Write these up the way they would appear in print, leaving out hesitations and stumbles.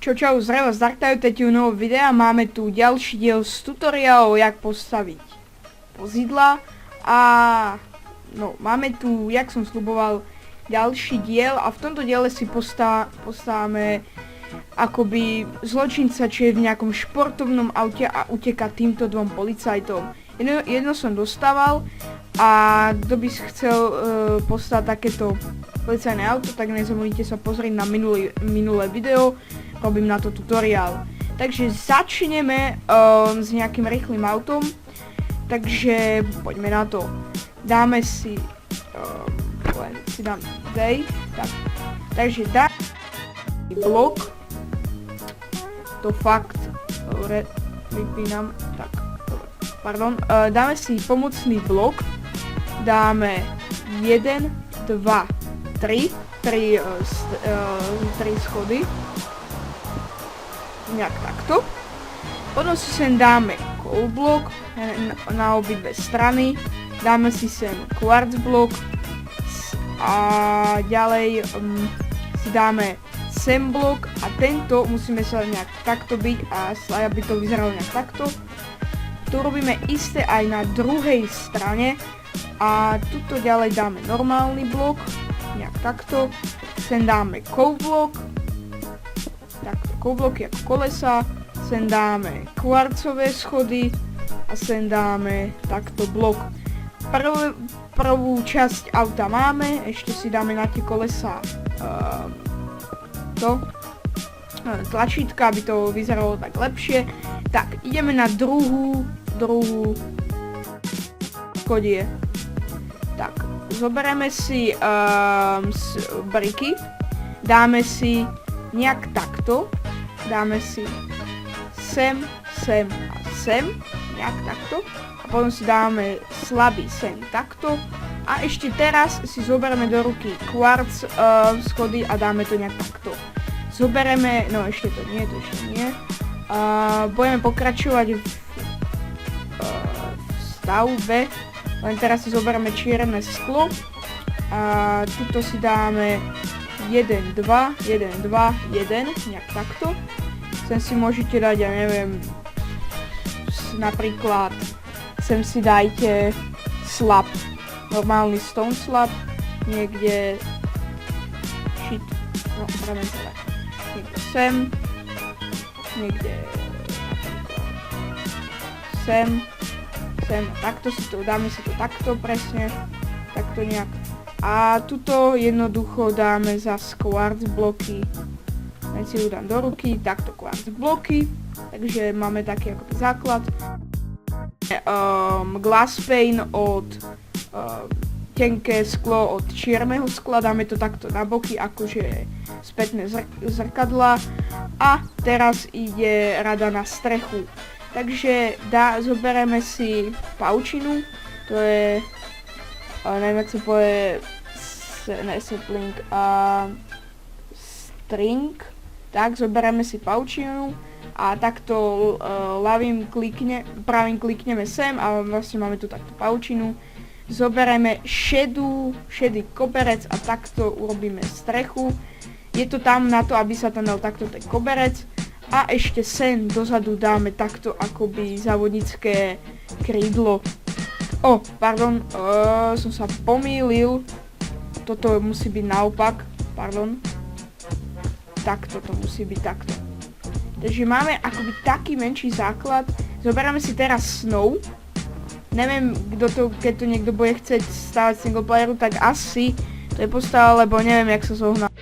Čau, zdravo z Darktaju, teď u nového videa, máme tu ďalší diel z tutoriálu, jak postaviť vozidla a no, máme tu, jak som sľuboval, ďalší diel a v tomto diele si postavíme akoby zločinca, čo je v nejakom športovnom aute a uteká týmto dvom policajtom. Jedno som dostával a kto by chcel postavať takéto policajné auto, tak nezabudnite sa pozrieť na minulé video, robím na to tutoriál. Takže začneme s nejakým rýchlym autom, takže poďme na to. Dáme si, dám day, tak. Takže dám blok, to fakt, dobre, vypínam, tak, dobre, pardon, dáme si pomocný blok, dáme 1, 2, 3 schody, nejak takto. Potom si sem dáme coal blok na obidve strany, dáme si sem quartz blok a ďalej si dáme sem blok a tento musíme sa nejak takto byť a aby to vyzeralo nejak takto. Tu robíme isté aj na druhej strane a tuto ďalej dáme normálny blok, nejak takto. Sem dáme coal blok, takto coal bloky ako kolesa, sem dáme kvarcové schody a sem dáme takto blok. Prvú časť auta máme, ešte si dáme na tie kolesa tlačítka, aby to vyzeralo tak lepšie. Tak, ideme na druhú schodie. Tak, zoberieme si briky, dáme si nejak takto, dáme si sem a sem, nejak takto. A potom si dáme slabý sem takto. A ešte teraz si zoberieme do ruky quartz schody a dáme to nejak takto. Zoberieme, no ešte to nie. Budeme pokračovať v stavbe, len teraz si zoberieme čierne sklo. A tuto si dáme 1, 2, 1, 2, 1, nejak takto. Sem si môžete dať, ja neviem, napríklad sem si dajte slab, normálny stone slab, niekde, niekde sem, niekde sem, takto si to, dáme si to takto presne, takto nejak. A tuto jednoducho dáme zas quartz bloky, len si ju dám do ruky, takto quartz bloky, takže máme taký ako základ. Glass pane od tenké sklo od čierneho skla, dáme to takto na boky, akože spätné zrkadla a teraz ide rada na strechu. Takže zoberieme si paučinu, to je, neviem jak sa povie, sapling, string, tak zoberieme si paučinu a takto pravým klikneme sem a vlastne máme tu takto paučinu. Zoberieme šedý koberec a takto urobíme strechu. Je to tam na to, aby sa tam dal takto ten koberec. A ešte sem dozadu dáme takto akoby závodnícke krídlo. Pardon, som sa pomýlil. Toto musí byť naopak, pardon. Takto to musí byť takto. Takže máme akoby taký menší základ. Zoberieme si teraz snow. Neviem, keď to niekto bude chcieť stávať single playeru, tak asi to je postava, lebo neviem, jak sa zohná.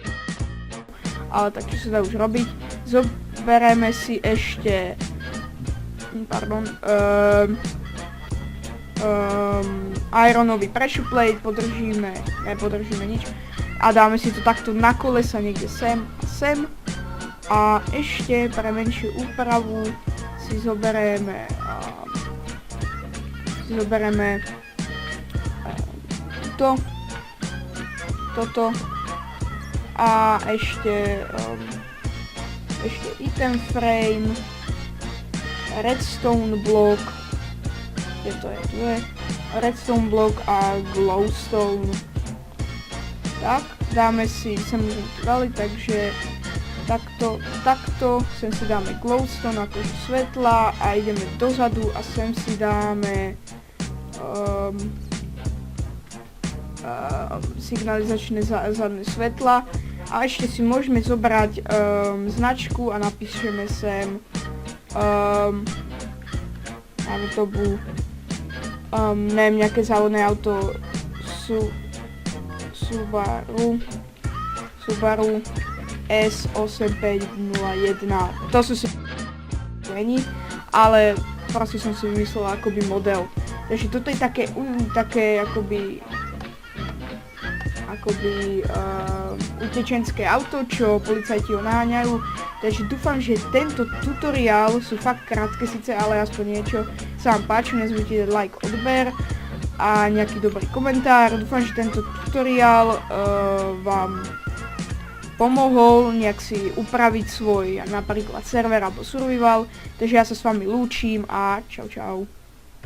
Ale tak čo sa dá už robiť. Zoberieme si ešte ironový pressure plate, nepodržíme nič. A dáme si to takto na kolesa niekde sem a sem. A ešte pre menšiu úpravu si zoberieme toto a ešte item frame, redstone block, tu je redstone block a glowstone. Tak, dáme si, sem môžeme to dali, takže takto, sem si dáme glowstone akože svetla a ideme dozadu a sem si dáme signalizačné zadné svetla a ešte si môžeme zobrať značku a napíšeme sem autobu, neviem, nejaké závodné auto Subaru S8501. To sú si není, ale proste som si vymyslela akoby model. Takže toto je také akoby utečenské auto, čo policajti ho naháňajú. Takže dúfam, že tento tutoriál sú fakt krátke síce, ale aspoň niečo sa vám páči. Nezabudnite dať like, odber a nejaký dobrý komentár. Dúfam, že tento tutoriál vám pomohol nejak si upraviť svoj napríklad server alebo survival. Takže ja sa s vami lúčim a čau čau.